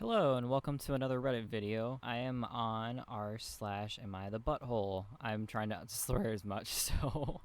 Hello and welcome to another Reddit video. I am on r/amItheasshole. I'm trying not to swear as much, so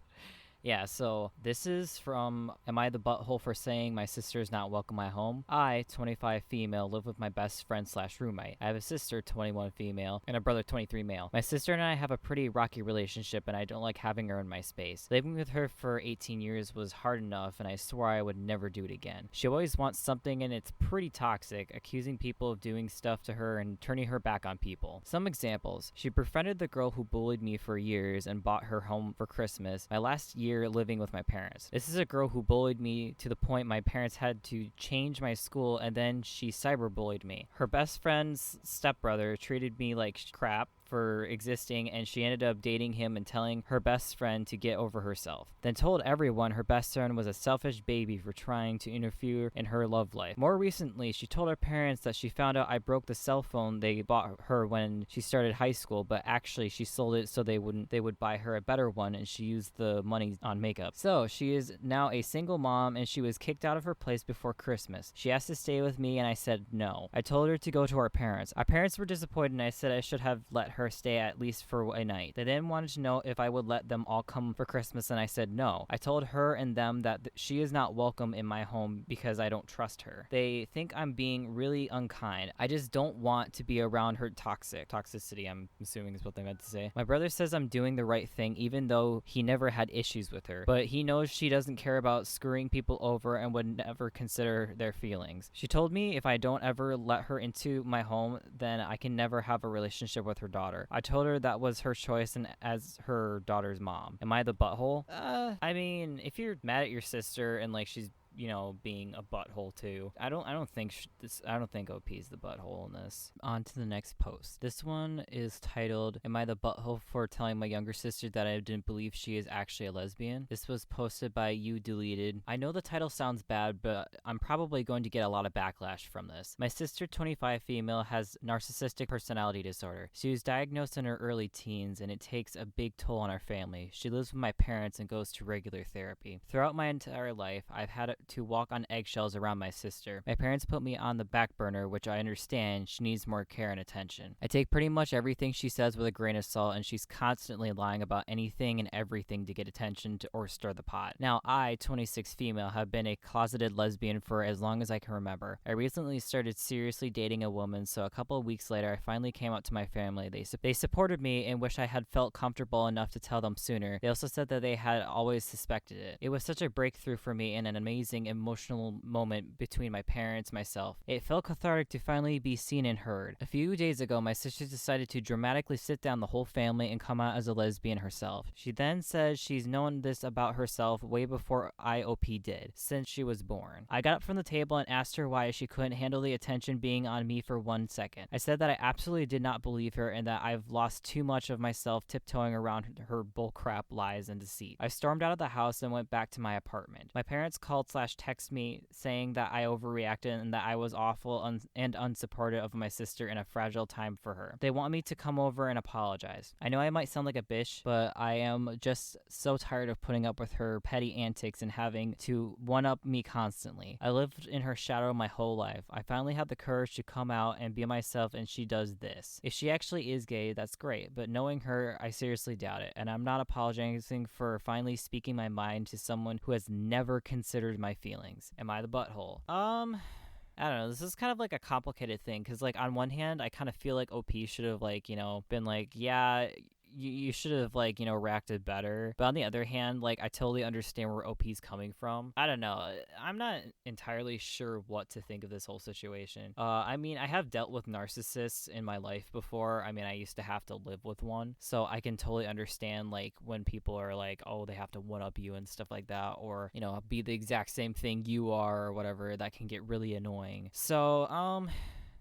yeah, so this is from Am I the Butthole for saying my sister is not welcome at my home? I, 25 female, live with my best friend slash roommate. I have a sister, 21 female, and a brother, 23 male. My sister and I have a pretty rocky relationship and I don't like having her in my space. Living with her for 18 years was hard enough and I swore I would never do it again. She always wants something and it's pretty toxic, accusing people of doing stuff to her and turning her back on people. Some examples. She befriended the girl who bullied me for years and bought her home for Christmas. My last year living with my parents. This is a girl who bullied me to the point my parents had to change my school and then she cyberbullied me. Her best friend's stepbrother treated me like crap for existing and she ended up dating him and telling her best friend to get over herself. Then told everyone her best friend was a selfish baby for trying to interfere in her love life. More recently, she told her parents that she found out I broke the cell phone they bought her when she started high school, but actually she sold it so they would buy her a better one and she used the money on makeup. So she is now a single mom and she was kicked out of her place before Christmas. She asked to stay with me and I said no. I told her to go to our parents. Our parents were disappointed and I said I should have let her stay at least for a night. They then wanted to know if I would let them all come for Christmas and I said no. I told her and them that she is not welcome in my home because I don't trust her. They think I'm being really unkind. I just don't want to be around her toxicity, I'm assuming is what they meant to say. My brother says I'm doing the right thing even though he never had issues with her, but he knows she doesn't care about screwing people over and would never consider their feelings. She told me if I don't ever let her into my home, then I can never have a relationship with her daughter. I told her that was her choice and as her daughter's mom. Am I the butthole? I mean, if you're mad at your sister and like she's being a butthole too. I don't think OP's the butthole in this. On to the next post. This one is titled, Am I the butthole for telling my younger sister that I didn't believe she is actually a lesbian? This was posted by You Deleted. I know the title sounds bad, but I'm probably going to get a lot of backlash from this. My sister, 25 female, has narcissistic personality disorder. She was diagnosed in her early teens and it takes a big toll on our family. She lives with my parents and goes to regular therapy. Throughout my entire life, I've had to walk on eggshells around my sister. My parents put me on the back burner, which I understand she needs more care and attention. I take pretty much everything she says with a grain of salt, and she's constantly lying about anything and everything to get attention or stir the pot. Now, I, 26 female, have been a closeted lesbian for as long as I can remember. I recently started seriously dating a woman, so a couple of weeks later, I finally came out to my family. They supported me and wish I had felt comfortable enough to tell them sooner. They also said that they had always suspected it. It was such a breakthrough for me and an amazing emotional moment between my parents and myself. It felt cathartic to finally be seen and heard. A few days ago, my sister decided to dramatically sit down the whole family and come out as a lesbian herself. She then said she's known this about herself way before IOP did, since she was born. I got up from the table and asked her why she couldn't handle the attention being on me for 1 second. I said that I absolutely did not believe her and that I've lost too much of myself tiptoeing around her bullcrap lies and deceit. I stormed out of the house and went back to my apartment. My parents called / text me saying that I overreacted and that I was awful and unsupportive of my sister in a fragile time for her. They want me to come over and apologize. I know I might sound like a bitch, but I am just so tired of putting up with her petty antics and having to one-up me constantly. I lived in her shadow my whole life. I finally had the courage to come out and be myself, and she does this. If she actually is gay, that's great, but knowing her, I seriously doubt it, and I'm not apologizing for finally speaking my mind to someone who has never considered my feelings. Am I the butthole? I don't know. This is kind of like a complicated thing because, like, on one hand, I kind of feel like OP should have, like, been like, yeah, you should have, like, reacted better. But on the other hand, like, I totally understand where OP's coming from. I don't know. I'm not entirely sure what to think of this whole situation. I mean, I have dealt with narcissists in my life before. I mean, I used to have to live with one. So I can totally understand, like, when people are like, oh, they have to one-up you and stuff like that. Or, be the exact same thing you are or whatever. That can get really annoying. So,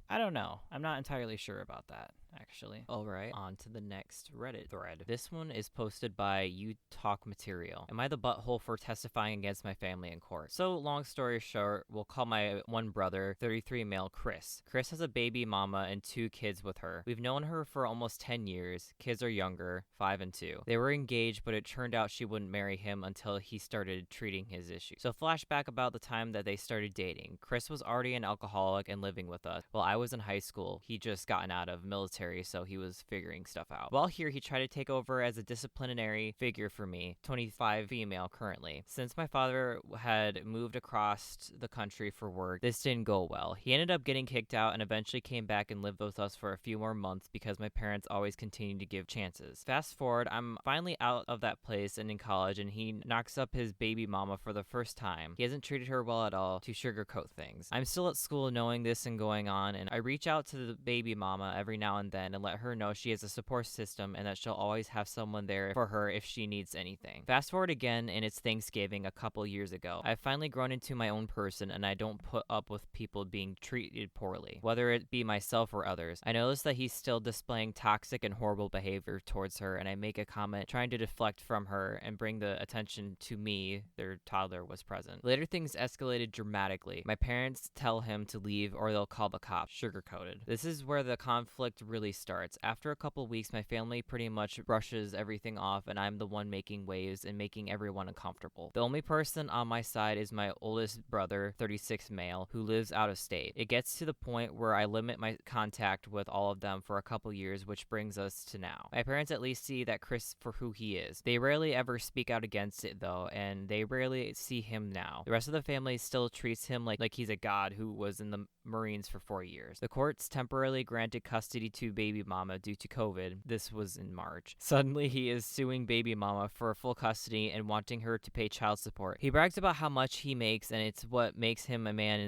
I don't know. I'm not entirely sure about that. actually. Alright, on to the next Reddit thread. This one is posted by You Talk Material. Am I the butthole for testifying against my family in court? So, long story short, we'll call my one brother, 33 male, Chris. Chris has a baby mama and 2 kids with her. We've known her for almost 10 years. Kids are younger, 5 and 2. They were engaged, but it turned out she wouldn't marry him until he started treating his issues. So, flashback about the time that they started dating. Chris was already an alcoholic and living with us. While I was in high school, he just gotten out of military, so he was figuring stuff out. While here, he tried to take over as a disciplinary figure for me, 25 female currently. Since my father had moved across the country for work, this didn't go well. He ended up getting kicked out and eventually came back and lived with us for a few more months because my parents always continued to give chances. Fast forward, I'm finally out of that place and in college, and he knocks up his baby mama for the first time. He hasn't treated her well at all to sugarcoat things. I'm still at school knowing this and going on, and I reach out to the baby mama every now and then and let her know she has a support system and that she'll always have someone there for her if she needs anything. Fast forward again, and it's Thanksgiving a couple years ago. I've finally grown into my own person, and I don't put up with people being treated poorly, whether it be myself or others. I notice that he's still displaying toxic and horrible behavior towards her, and I make a comment trying to deflect from her and bring the attention to me. Their toddler was present. Later, things escalated dramatically. My parents tell him to leave or they'll call the cops. Sugarcoated. This is where the conflict really starts. After a couple weeks, my family pretty much brushes everything off, and I'm the one making waves and making everyone uncomfortable. The only person on my side is my oldest brother, 36 male, who lives out of state. It gets to the point where I limit my contact with all of them for a couple years, which brings us to now. My parents at least see that Chris for who he is. They rarely ever speak out against it though, and they rarely see him now. The rest of the family still treats him like he's a god who was in the Marines for 4 years. The courts temporarily granted custody to baby mama due to COVID. This was in March. Suddenly, he is suing baby mama for full custody and wanting her to pay child support. He brags about how much he makes, and it's what makes him a man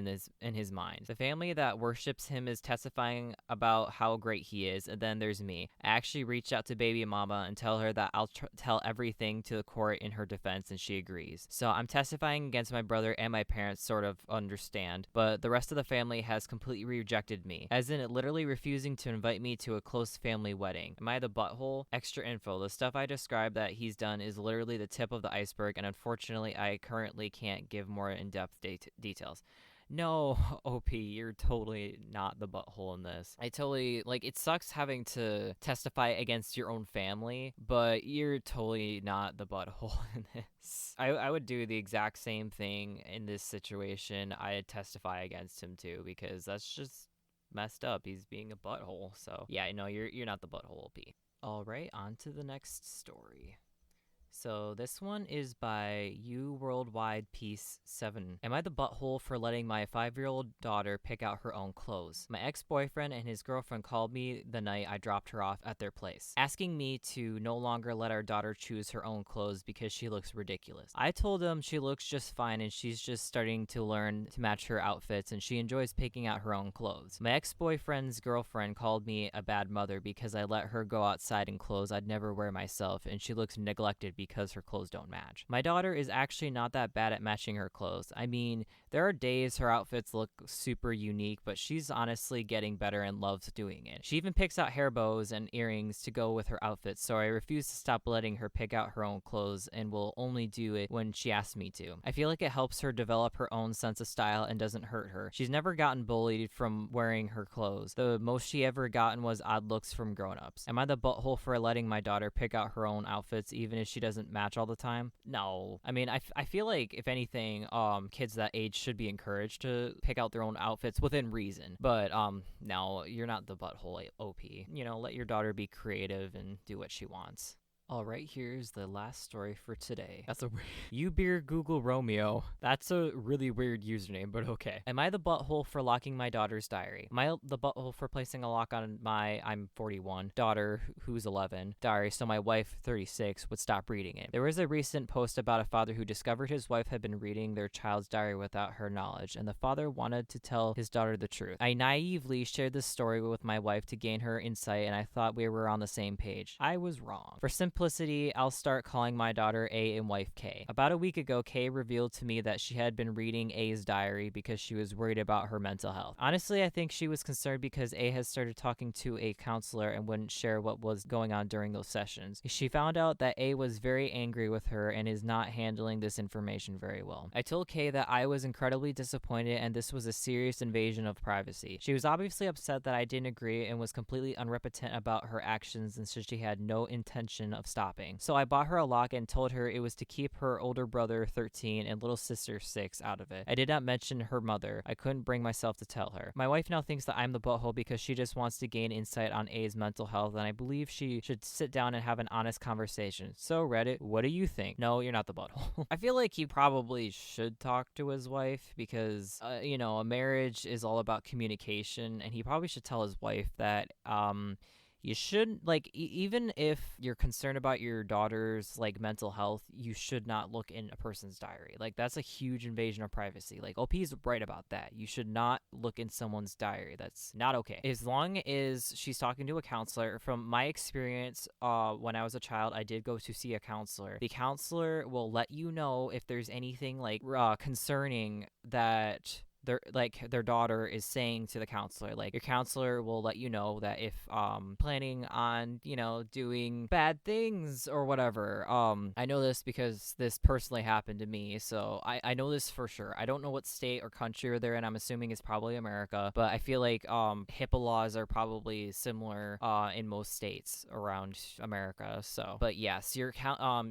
in his mind. The family that worships him is testifying about how great he is, and then there's me. I actually reached out to baby mama and tell her that I'll tell everything to the court in her defense, and she agrees. So I'm testifying against my brother, and my parents sort of understand, but the rest of the family has completely rejected me, as in it literally refusing to invite me to a close family wedding. Am I the butthole? Extra info. The stuff I described that he's done is literally the tip of the iceberg, and unfortunately I currently can't give more in-depth details. No, OP, you're totally not the butthole in this. I totally, it sucks having to testify against your own family, but you're totally not the butthole in this. I would do the exact same thing in this situation. I'd testify against him too, because that's just messed up. He's being a butthole. So yeah, no, you're not the butthole, OP. All right, on to the next story. So this one is by You Worldwide Peace 7. Am I the butthole for letting my 5-year-old daughter pick out her own clothes? My ex-boyfriend and his girlfriend called me the night I dropped her off at their place, asking me to no longer let our daughter choose her own clothes because she looks ridiculous. I told them she looks just fine and she's just starting to learn to match her outfits and she enjoys picking out her own clothes. My ex-boyfriend's girlfriend called me a bad mother because I let her go outside in clothes I'd never wear myself, and she looks neglected because her clothes don't match. My daughter is actually not that bad at matching her clothes. I mean, there are days her outfits look super unique, but she's honestly getting better and loves doing it. She even picks out hair bows and earrings to go with her outfits, so I refuse to stop letting her pick out her own clothes and will only do it when she asks me to. I feel like it helps her develop her own sense of style and doesn't hurt her. She's never gotten bullied from wearing her clothes. The most she ever gotten was odd looks from grown-ups. Am I the butthole for letting my daughter pick out her own outfits even if she doesn't match all the time? No. I mean, I feel like, if anything, kids that age should be encouraged to pick out their own outfits within reason. But, no, you're not the butthole, OP. You know, let your daughter be creative and do what she wants. Alright, here's the last story for today. That's a weird... You Beer Google Romeo. That's a really weird username, but okay. Am I the butthole for locking my daughter's diary? Am I the butthole for placing a lock on my, I'm 41, daughter, who's 11, diary so my wife, 36, would stop reading it? There was a recent post about a father who discovered his wife had been reading their child's diary without her knowledge, and the father wanted to tell his daughter the truth. I naively shared this story with my wife to gain her insight, and I thought we were on the same page. I was wrong. For simplicity, simplicity, I'll start calling my daughter A and wife K. About a week ago, K revealed to me that she had been reading A's diary because she was worried about her mental health. Honestly, I think she was concerned because A has started talking to a counselor and wouldn't share what was going on during those sessions. She found out that A was very angry with her and is not handling this information very well. I told K that I was incredibly disappointed and this was a serious invasion of privacy. She was obviously upset that I didn't agree and was completely unrepentant about her actions and said she had no intention of stopping. So I bought her a lock and told her it was to keep her older brother 13 and little sister 6 out of it. I did not mention her mother. I couldn't bring myself to tell her. My wife now thinks that I'm the butthole because she just wants to gain insight on A's mental health, and I believe she should sit down and have an honest conversation. So Reddit, what do you think? No, you're not the butthole. I feel like he probably should talk to his wife because, a marriage is all about communication, and he probably should tell his wife that, you shouldn't, even if you're concerned about your daughter's, mental health, you should not look in a person's diary. That's a huge invasion of privacy. OP's right about that. You should not look in someone's diary. That's not okay. As long as she's talking to a counselor, from my experience, when I was a child, I did go to see a counselor. The counselor will let you know if there's anything, concerning that their daughter is saying to the counselor. Your counselor will let you know that if planning on doing bad things or whatever. I know this because this personally happened to me, so I know this for sure. I don't know what state or country they're in. I'm assuming it's probably America, but I feel like HIPAA laws are probably similar in most states around America. So, but yes,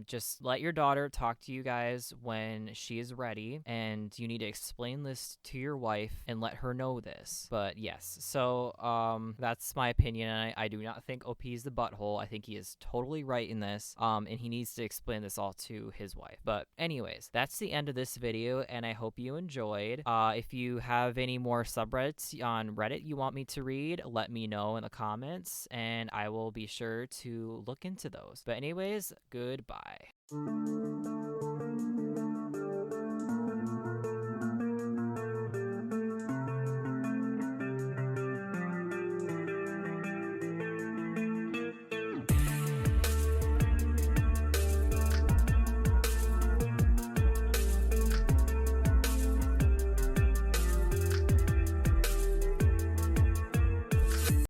just let your daughter talk to you guys when she is ready, and you need to explain this to your wife and let her know this. But yes, so that's my opinion, and I do not think OP is the butthole. I think he is totally right in this, and he needs to explain this all to his wife. But anyways, that's the end of this video, and I hope you enjoyed. If you have any more subreddits on Reddit you want me to read, let me know in the comments, and I will be sure to look into those. But anyways, goodbye.